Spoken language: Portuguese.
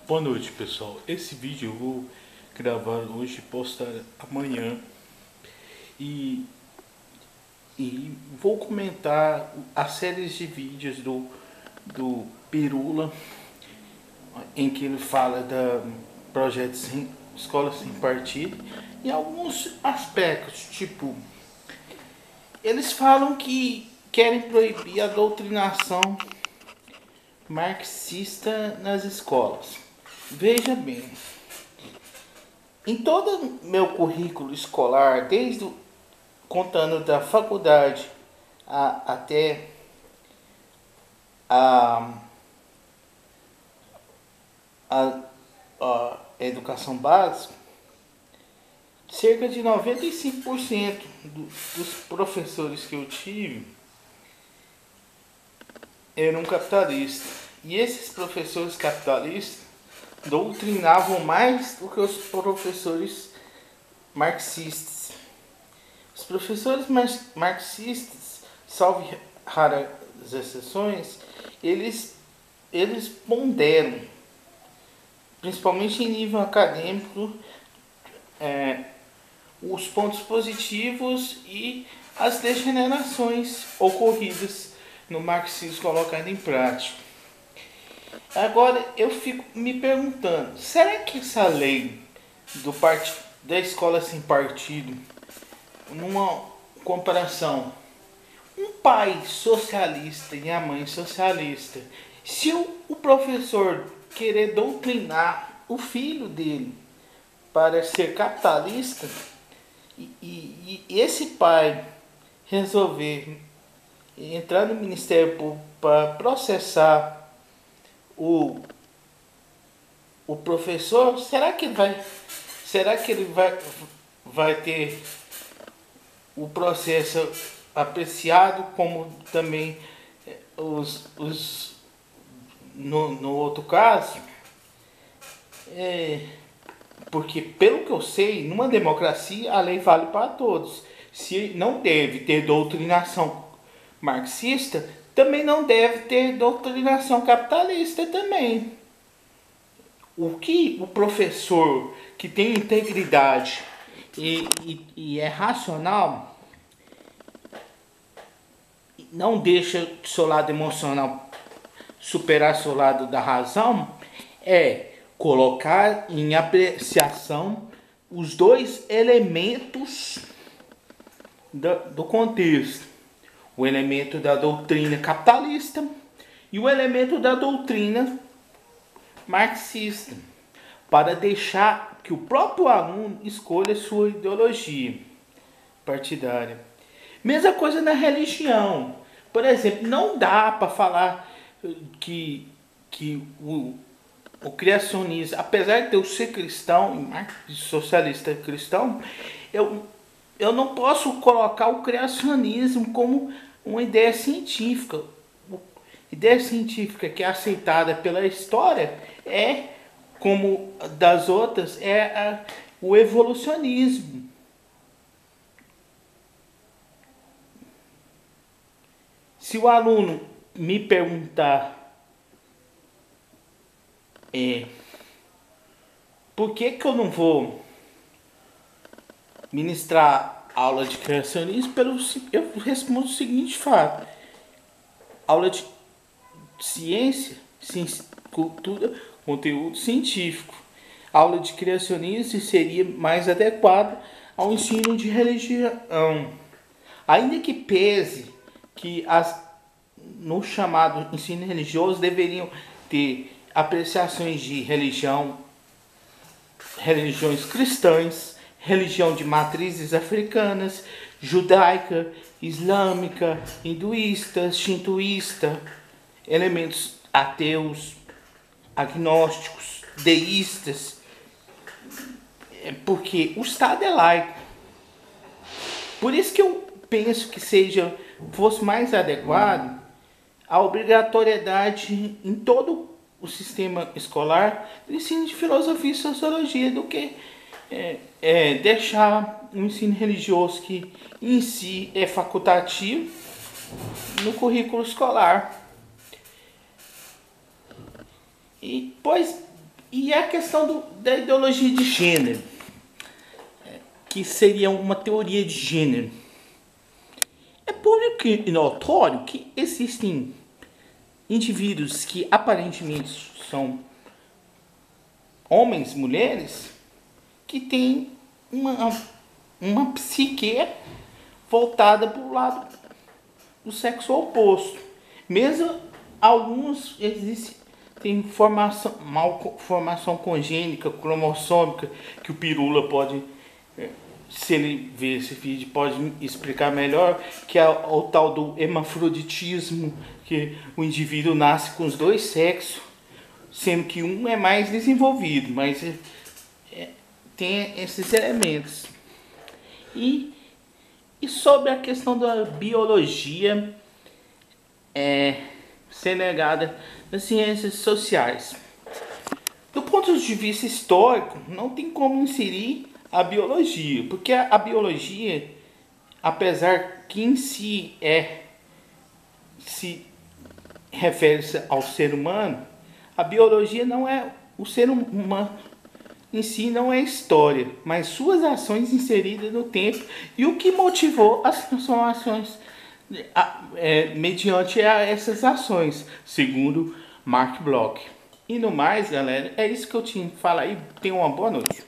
Boa noite, pessoal. Esse vídeo eu vou gravar hoje e postar amanhã e, vou comentar as séries de vídeos do Pirula, em que ele fala da projeto sem escola sem partido e alguns aspectos, tipo, eles falam que querem proibir a doutrinação marxista nas escolas. Veja bem, em todo meu currículo escolar, contando da faculdade até a, a, a educação básica, cerca de 95% dos professores que eu tive eram capitalistas. E esses professores capitalistas doutrinavam mais do que os professores marxistas. Os professores marxistas, salvo raras exceções, eles ponderam, principalmente em nível acadêmico, os pontos positivos e as degenerações ocorridas no marxismo colocado em prática. Agora eu fico me perguntando, será que essa lei da escola sem partido, numa comparação, um pai socialista e a mãe socialista, se o professor querer doutrinar o filho dele para ser capitalista e esse pai resolver entrar no Ministério para processar o professor, será que ele vai ter o processo apreciado como também no outro caso? Porque pelo que eu sei, numa democracia a lei vale para todos. Se não deve ter doutrinação marxista, também não deve ter doutrinação capitalista também. O que o professor que tem integridade e é racional, não deixa seu lado emocional superar seu lado da razão, é colocar em apreciação os dois elementos do contexto. O elemento da doutrina capitalista e o elemento da doutrina marxista, para deixar que o próprio aluno escolha sua ideologia partidária. Mesma coisa na religião. Por exemplo, não dá para falar que o criacionismo, apesar de eu ser cristão e socialista cristão, eu não posso colocar o criacionismo como uma ideia científica. Ideia científica que é aceitada pela história é, como das outras, o evolucionismo. Se o aluno me perguntar por que eu não vou ministrar aula de criacionismo, eu respondo o seguinte fato: aula de ciência, cultura, conteúdo científico. Aula de criacionismo seria mais adequada ao ensino de religião. Ainda que pese que no chamado ensino religioso deveriam ter apreciações de religiões cristãs, religião de matrizes africanas, judaica, islâmica, hinduísta, shintoísta, elementos ateus, agnósticos, deístas, porque o Estado é laico. Por isso que eu penso que fosse mais adequado a obrigatoriedade em todo o sistema escolar do ensino de filosofia e sociologia do que deixar um ensino religioso que em si é facultativo no currículo escolar. E pois E a questão da ideologia de gênero, que seria uma teoria de gênero. É público e notório que existem indivíduos que aparentemente são homens, mulheres, que têm uma psique voltada para o lado do sexo oposto. Mesmo alguns tem formação congênica, cromossômica, que o Pirula pode, se ele ver esse vídeo, pode explicar melhor, que é o tal do hermafroditismo, que o indivíduo nasce com os dois sexos, sendo que um é mais desenvolvido, mas tem esses elementos. E sobre a questão da biologia ser negada nas ciências sociais. Do ponto de vista histórico, não tem como inserir a biologia, porque a biologia, apesar que em si se refere-se ao ser humano, a biologia não é o ser humano em si, não é história, mas suas ações inseridas no tempo e o que motivou as transformações mediante essas ações, segundo Mark Bloch. E no mais, galera, é isso que eu tinha que falar e tenham uma boa noite.